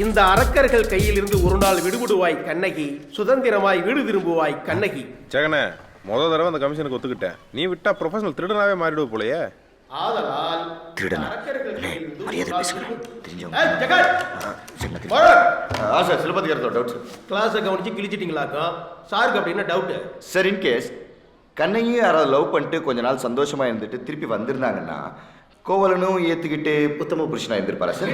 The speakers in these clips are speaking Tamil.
இந்த அரக்கர்கள் கையிலிருந்து ஒரு நாள் விடுபடுவாய் கண்ணகி, சுதந்திரமாய் வீடு திரும்புவாய் கண்ணகி. ஜெகனே, முதல் தடவை அந்த கமிஷனுக்கு ஒத்துக்கிட்டேன். நீ விட்டா ப்ரொஃபஷனல் திருடனாவே மாறிடுவ போலயே. ஆதலால் கிளாஸை கவனிச்சு கிழிச்சிட்டீங்களாக்கா? சாருக்கு அப்படின்னா டவுட் சார். இன்கேஸ் கண்ணையும் யாராவது லவ் பண்ணிட்டு கொஞ்ச நாள் சந்தோஷமா இருந்துட்டு திருப்பி வந்திருந்தாங்கன்னா கோவலனும் ஏத்துக்கிட்டு உத்தம புருஷனா இருந்திருப்பாரா சார்?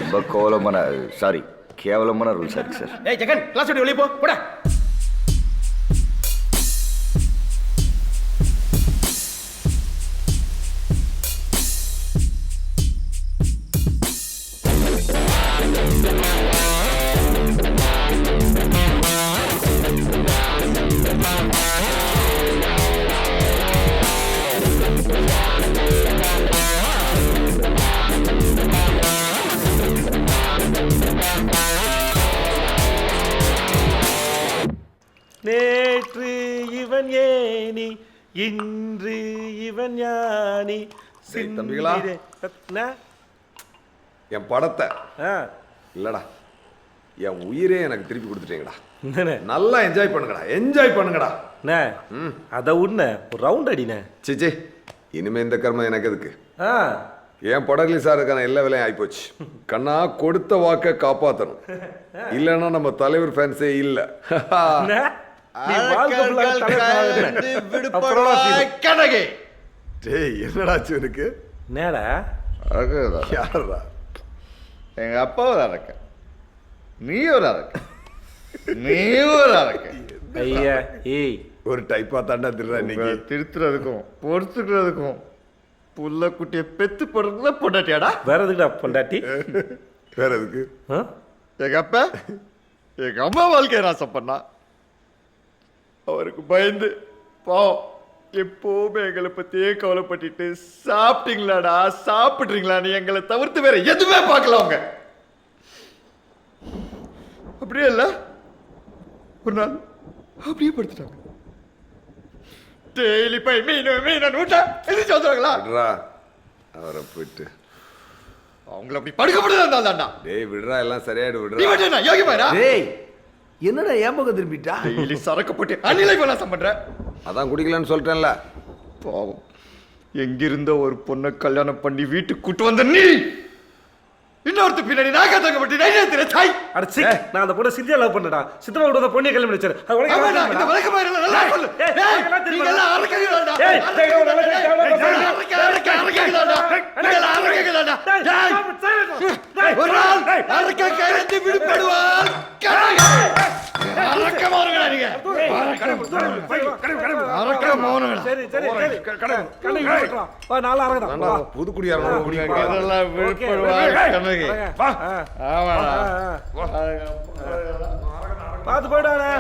ரொம்ப கோவலமான சாரி கேவலமான ரூல்ஸ் இருக்கு சார். ஏய் ஜெகன், கிளாஸ் விட்டு வெளியே போ போடா. நேற்று இவன் ஏனி இன்று இவன் ஞானி. தம்பிகளா, என் படத்தை இல்லடா என் உயிரே எனக்கு திருப்பி கொடுத்துட்டீங்கடா. நல்லா என்ஜாய் பண்ணுங்கடா, என்ஜாய் பண்ணுங்கடா. அதை உன்ன ஒரு ரவுண்ட் அடின. சிச்சி, இனிமே இந்த கர்மம் எனக்கு எதுக்கு? என் படம் ரிலீஸ் ஆகிறதுக்கான எல்லா வேலையும் ஆயிப்போச்சு. கண்ணா, கொடுத்த வாக்க காப்பாற்றணும். இல்லைன்னா நம்ம தலைவர் ஃபேன்ஸே இல்லை. என்னடாச்சு எனக்கு? யாரா? எங்க அப்பா ஒரு அரக்க, நீ ஒரு அரக்க, நீ ஒரு அரக்க. ஐயா ஏய், ஒரு டைப்பா தாண்டா திருடா. நீங்க திருத்துறதுக்கும் பொறுத்துக்கிறதுக்கும் புள்ள குட்டியை பெத்து போடுறதுல பொண்டாட்டியாடா. வேற எதுக்குடா பொண்டாட்டி? வேற எதுக்கு? எங்க அப்பா எங்க அம்மா வாழ்க்கையை நாசம் பண்ணா. அவருக்கு பயந்து பாவம் எப்போவுமே எங்களை பத்தியே கவலைப்பட்டுட்டு சாப்பிட்டீங்களாடா சாப்பிட்றீங்களான்னு எங்களை தவிர்த்து வேற எதுவுமே பார்க்கல. அவங்க அப்படியே இல்ல, ஒரு நாள் அப்படியே படுத்துட்டாங்க. டெய்லி போய் மீன் ஊட்டா எதிர்த்து வந்துடுறாங்களா? அவரை போயிட்டு அவங்கள அப்படி படுக்கப்படுதாண்டா. டேய் விடுறா, எல்லாம் சரியாயிடு. விடுறா யோகி பாரா. டேய் என்னடா ஏன் பக்கம் திரும்பிட்டா? டெய்லி சரக்கு போட்டு அநிலை விலாசம் பண்ற. அதான் குடிக்கலன்னு சொல்லிட்டேன்ல. பாவம், எங்கிருந்த ஒரு பொண்ணை கல்யாணம் பண்ணி வீட்டுக்கு கூட்டு வந்த நீ இன்னொருத்த பின்னாடி நாக தங்கப்பட்டு நைனத்திர தாய். அடச்சி, நான் அந்த பொண்ணை சித்தியா லவ் பண்ணடா. சித்தமா கூட அந்த பொண்ணை கல்யாணம் பண்ணிச்சாரு. அது உனக்கு ஆமாடா, இந்த வழக்க மாதிரி நல்லா சொல்லு. நீங்க எல்லாம் அரக்கங்களாடா. ஒரு நாள் அரக்க கையிலிருந்து விடுபடுவார். அரக்க மௌனங்களா நீங்க? அரக்க மௌனங்களா? சரி சரி சரி, கண்ணை விட்டுறோம். வா, நாளா அரங்கடா. புதுக்குடியாரங்க அதெல்லாம் விடுபடுவார் கண்ணகி. ஆமாடா, பார்த்து போயிடானே.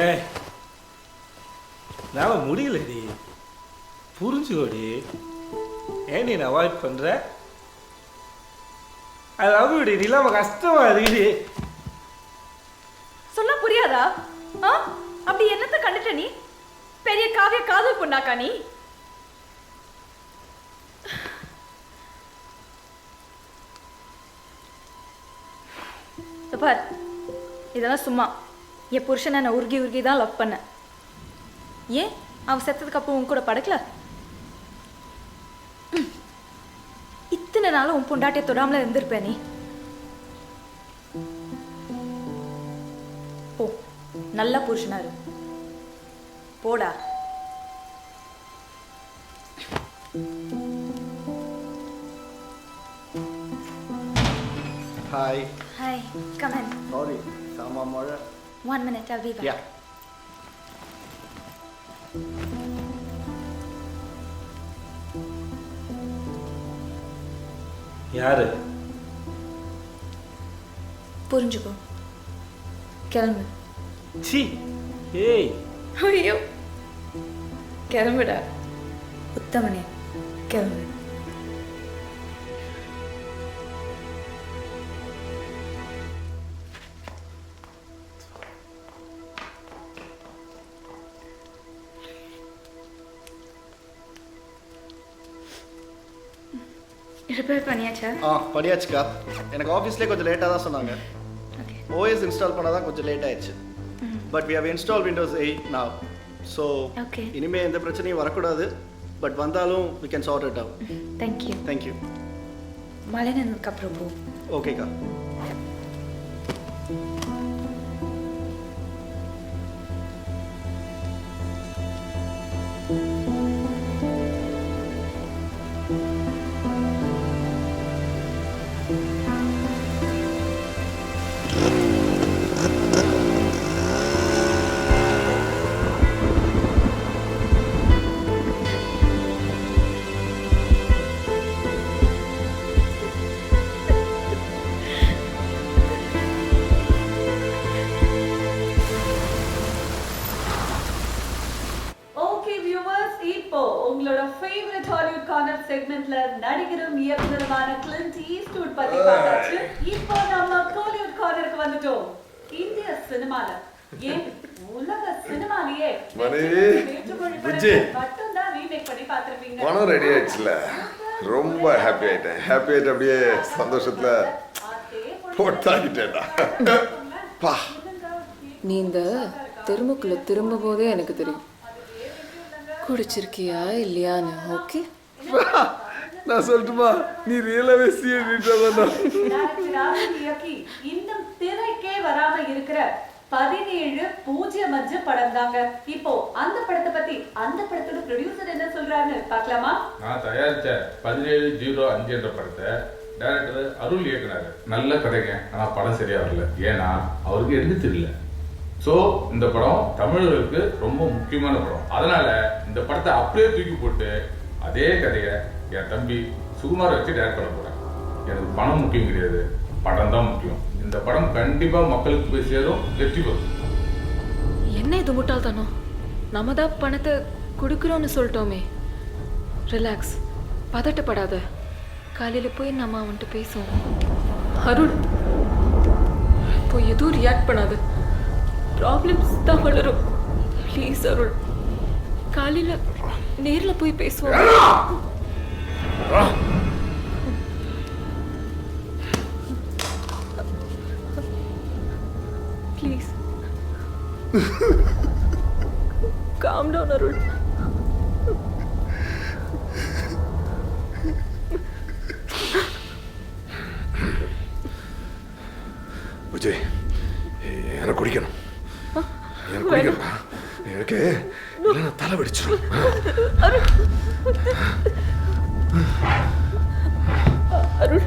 ஏய், என்னால முடியலடி. புரிஞ்சுக்கோடி. ஏன் நீ அவாய்ட் பண்ற? அது இல்லாம கஷ்டமா இருக்குடி. சொல்ல புரியாதா? அப்படி என்னத்த கண்டுட்ட நீ? பெரிய காவிய காதல் பொண்ணாக்கா நீ? பார், இதெல்லாம் சும்மா. என் புருஷனை நான் உருகி உருகி தான் லவ் பண்ணேன். ஏன் அவன் செத்ததுக்கு அப்புறம் உன் கூட படக்கல? இத்தனை நாளும் உன் பொண்டாட்டிய தொடாமல இருந்திருப்ப நீ. போ, நல்ல புருஷனாரு. போடா. Hi. Hi, come in. Sorry, sama mora. 1 minute, I'll be back. Yeah. யாரு? புரிஞ்சுக்கோ. கிளம்பு. சி ஏய் ஐயோ, கிளம்புடா உத்தமனே, கிளம்பு. ரிப்பேர் பண்ணியாச்சா? படியாச்சுக்கா. எனக்கு ஆஃபீஸ்லேயே கொஞ்சம் லேட்டாக தான் சொன்னாங்க. ஓகே. ஓஎஸ் இன்ஸ்டால் பண்ண தான் கொஞ்சம் லேட் ஆயிடுச்சு. But we have install Windows 8 now. So Okay. இனிமேல் எந்த பிரச்சனையும் வரக்கூடாது. பட் வந்தாலும் we can sort it out. Thank you. Thank you. மழை நின்றதுக்கப்புறம் போ. ஓகேக்கா. ஓகே வியூவர்ஸ், இப்போ உங்களோட ஃபேவரட் ஹாலிவுட் கார்னர் செக்மெண்ட்ல நடிகரும் இயக்குனருமான கிளின்ட் ஈஸ்ட்வுட் பத்தி பார்த்தாச்சு. இப்போ நம்ம கோலிவுட் கார்னருக்கு வந்துட்டோம். இந்திய சினிமால ஏன் உலக சினிமாலயே மணி, வேற்றுமொழி புஜ்ஜி. படங்கள் மட்டும்தான் ரீமேக் பண்ணி பார்த்திருப்பீங்க. பணம் ரெடி ஆயிடுச்சுல, ரொம்ப ஹாப்பி ஆயிட்டேன். ஹாப்பி ஆயிட்டு அப்படியே சந்தோஷத்துல போட்டாக்கிட்டேன்டா. பா, நீ இந்த தெருமுக்குள்ள திரும்ப போதே எனக்கு தெரியும் குடிச்சிருக்கியா இல்லையான்னு. ஓகே, நான் சொல்லட்டுமா, நீ ரியலாவே சீரியஸா இயக்கி இன்னும் திரைக்கே வராம இருக்கிற 1705 படம் தாங்க. இப்போ அந்த படத்தை பத்தி அந்த படத்தோட ப்ரொடியூசர் என்ன சொல்றாருன்னு பார்க்கலாமா? நான் தயாரிச்ச 1705 என்ற படத்தை டைரக்டர் அருள் இயக்குனாரு. நல்ல கதைங்க, ஆனா படம் சரியா வரல. ஏன்னா அவருக்கு எடுத்து தெரியல. ஸோ இந்த படம் தமிழர்களுக்கு ரொம்ப முக்கியமான படம். அதனால இந்த படத்தை அப்படியே தூக்கி போட்டு அதே கதையை என் தம்பி சுகுமார் வச்சு டைரக்ட் பண்ண போறேன். எனக்கு பணம் முக்கியம் கிடையாது, படம் தான் முக்கியம். இந்த படம் கண்டிப்பா மக்களுக்கு போய் சேரும், வெற்றி பெறும். என்ன இது முட்டாள்தானோ? நம்ம தான் பணத்தை கொடுக்குறோன்னு சொல்லிட்டோமே. ரிலாக்ஸ், பதட்டப்படாத. காலையில் போய் நம்ம அவன்கிட்ட பேசுவோம். அருள், இப்போ எதுவும் ரியாக்ட் பண்ணாது. ப்ராப்ளம்ஸ் தான் வளரும். ப்ளீஸ் அருள், காலையில் நேரில் போய் பேசுவோம். ப்ளீஸ் காம் டவுன் அருள். விஜய், எனக்கு குடிக்கணும். எனக்கு குடிக்கணும்டா. எனக்கு இல்லைன்னா தலை வெடிச்சிடும். அருள்